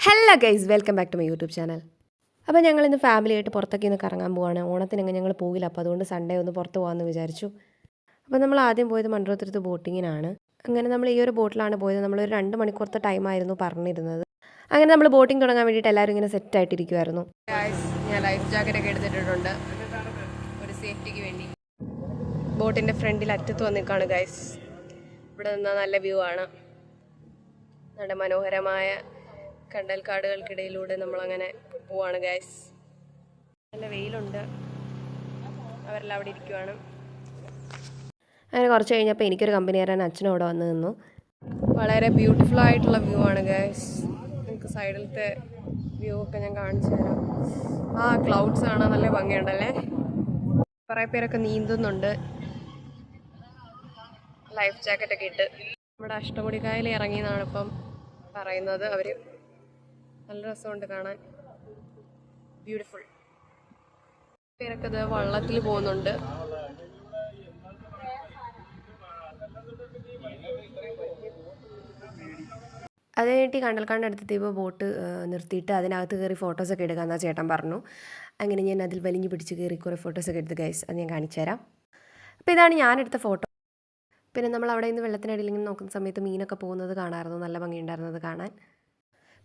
Hello guys, welcome back to my YouTube channel. അപ്പോൾ ഞങ്ങൾ ഇന്ന് ഫാമിലിയായിട്ട് പുറത്തൊക്കെ ഒന്ന് കറങ്ങാൻ പോവാണ്. ഓണത്തിനങ്ങനെ ഞങ്ങൾ പോകില്ല, അപ്പോൾ അതുകൊണ്ട് സൺഡേ ഒന്ന് പുറത്ത് പോകാമെന്ന് വിചാരിച്ചു. അപ്പോൾ നമ്മൾ ആദ്യം പോയത് മൺട്രോത്തുരുത്ത് ബോട്ടിങ്ങിനാണ്. അങ്ങനെ നമ്മൾ ഈ ഒരു ബോട്ടിലാണ് പോയത്. നമ്മളൊരു 2 മണിക്കൂറത്തെ ടൈമായിരുന്നു പറഞ്ഞിരുന്നത്. അങ്ങനെ നമ്മൾ ബോട്ടിംഗ് തുടങ്ങാൻ വേണ്ടിയിട്ട് എല്ലാവരും ഇങ്ങനെ സെറ്റായിട്ടിരിക്കുമായിരുന്നു. ഞാൻ ലൈഫ് ജാക്കറ്റൊക്കെ എടുത്തിട്ടുണ്ട് ഒരു സേഫ്റ്റിക്ക് വേണ്ടി. ബോട്ടിൻ്റെ ഫ്രണ്ടിൽ അറ്റത്ത് വന്നിക്കാണ് ഗൈസ്. ഇവിടെ നിന്നാൽ നല്ല വ്യൂ ആണ്. നല്ല മനോഹരമായ കണ്ടൽക്കാടുകൾക്കിടയിലൂടെ നമ്മളങ്ങനെ പോവാണ് ഗൈസ്. നല്ല വെയിലുണ്ട്, അവരെല്ലാം അവിടെ ഇരിക്കുവാണ്. അങ്ങനെ കുറച്ച് കഴിഞ്ഞപ്പോൾ എനിക്കൊരു കമ്പനി തരാൻ അച്ഛനും അവിടെ വന്ന് നിന്നു. വളരെ ബ്യൂട്ടിഫുൾ ആയിട്ടുള്ള വ്യൂ ആണ് ഗൈസ്. നമുക്ക് സൈഡിലത്തെ വ്യൂ ഒക്കെ ഞാൻ കാണിച്ചു തരാം. ആ ക്ലൗഡ്സ് കാണാൻ നല്ല ഭംഗിയുണ്ടല്ലേ. കുറേ പേരൊക്കെ നീന്തുന്നുണ്ട് ലൈഫ് ജാക്കറ്റൊക്കെ ഇട്ട്. നമ്മുടെ അഷ്ടമുടിക്കായൽ ഇറങ്ങിയെന്നാണ് ഇപ്പം പറയുന്നത് അവർ. നല്ല രസമുണ്ട് കാണാൻ, ബ്യൂട്ടിഫുൾ. പേരൊക്കെ ഇത് വള്ളത്തിൽ പോകുന്നുണ്ട്. അത് കഴിഞ്ഞിട്ട് കണ്ടൽക്കാടിൻ്റെ അടുത്തെത്തിയപ്പോൾ ബോട്ട് നിർത്തിയിട്ട് അതിനകത്ത് കയറി ഫോട്ടോസൊക്കെ എടുക്കാമെന്നാണ് ചേട്ടൻ പറഞ്ഞു. അങ്ങനെ ഞാൻ അതിൽ വലിഞ്ഞു പിടിച്ച് കയറി കുറേ ഫോട്ടോസൊക്കെ എടുത്ത് ഗൈസ്, അത് ഞാൻ കാണിച്ചു തരാം. അപ്പോൾ ഇതാണ് ഞാനെടുത്ത ഫോട്ടോ. പിന്നെ നമ്മൾ അവിടെ നിന്ന് വെള്ളത്തിനടിയിൽ ഇങ്ങനെ നോക്കുന്ന സമയത്ത് മീനൊക്കെ പോകുന്നത് കാണാമായിരുന്നു. നല്ല ഭംഗിയുണ്ടായിരുന്നത് കാണാൻ.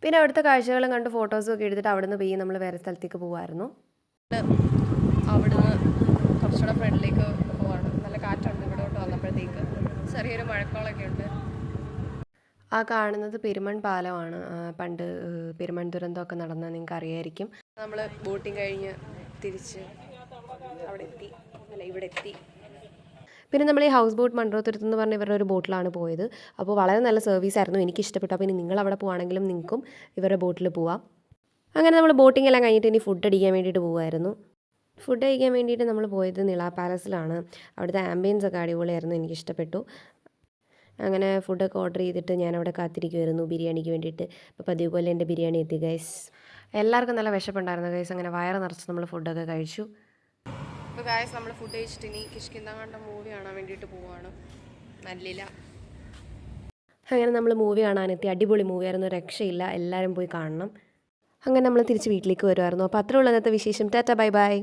പിന്നെ അവിടുത്തെ കാഴ്ചകളും കണ്ട് ഫോട്ടോസും ഒക്കെ എടുത്തിട്ട് അവിടെ നിന്ന് പോയി നമ്മൾ വേറെ സ്ഥലത്തേക്ക് പോകുമായിരുന്നു. അവിടുന്ന് കുറച്ചുകൂടെ ഫ്രണ്ടിലേക്ക് പോവാണ്. നല്ല കാറ്റുണ്ട്. ഇവിടോട്ട് വന്നപ്പോഴത്തേക്ക് ചെറിയൊരു മഴക്കോളൊക്കെ ഉണ്ട്. ആ കാണുന്നത് പെരുമൺ പാലമാണ്. പണ്ട് പെരുമൺ ദുരന്തമൊക്കെ നടന്നത് നിങ്ങൾക്ക് അറിയായിരിക്കും. നമ്മൾ ബോട്ടിങ് കഴിഞ്ഞ് തിരിച്ച് ഇവിടെ എത്തി. പിന്നെ നമ്മൾ ഈ ഹൗസ് ബോട്ട് മൺട്രോത്തുരുത്ത് എന്ന് പറഞ്ഞ ഇവരുടെ ഒരു ബോട്ടിലാണ് പോയത്. അപ്പോൾ വളരെ നല്ല സർവീസായിരുന്നു, എനിക്കിഷ്ടപ്പെട്ടു. അപ്പോൾ ഇനി നിങ്ങൾ അവിടെ പോവുകയാണെങ്കിലും നിങ്ങൾക്കും ഇവരുടെ ബോട്ടിൽ പോവാം. അങ്ങനെ നമ്മൾ ബോട്ടിംഗ് എല്ലാം കഴിഞ്ഞിട്ട് ഇനി ഫുഡ് അടിക്കാൻ വേണ്ടിയിട്ട് പോകുമായിരുന്നു. ഫുഡ് കഴിക്കാൻ വേണ്ടിയിട്ട് നമ്മൾ പോയത് നിള പാലസിലാണ്. അവിടുത്തെ ആംബിയൻസ് ഒക്കെ അടിപൊളിയായിരുന്നു, എനിക്കിഷ്ടപ്പെട്ടു. അങ്ങനെ ഫുഡൊക്കെ ഓർഡർ ചെയ്തിട്ട് ഞാനവിടെ കാത്തിരിക്കുമായിരുന്നു ബിരിയാണിക്ക് വേണ്ടിയിട്ട്. അപ്പോൾ പതിവ് പോലെ എൻ്റെ ബിരിയാണി എത്തി ഗൈസ്. എല്ലാവർക്കും നല്ല വിശപ്പുണ്ടായിരുന്നു ഗൈസ്. അങ്ങനെ വയറ് നിറച്ച് നമ്മൾ ഫുഡൊക്കെ കഴിച്ചു. അപ്പോൾ ഗൈസ് നമ്മൾ ഫുഡ് കഴിച്ചിട്ട് ഇനി കിഷ്കിന്ധാകണ്ഠ മൂവി കാണാൻ വേണ്ടിയിട്ട് പോവുകയാണ്. നല്ലില്ല. അങ്ങനെ നമ്മൾ മൂവി കാണാനെത്തി. അടിപൊളി മൂവിയായിരുന്നു, രക്ഷയില്ല. എല്ലാവരും പോയി കാണണം. അങ്ങനെ നമ്മൾ തിരിച്ച് വീട്ടിലേക്ക് വരുമായിരുന്നു. അപ്പോൾ അത്രയുള്ള ഇന്നത്തെ വിശേഷം. Tata bye bye.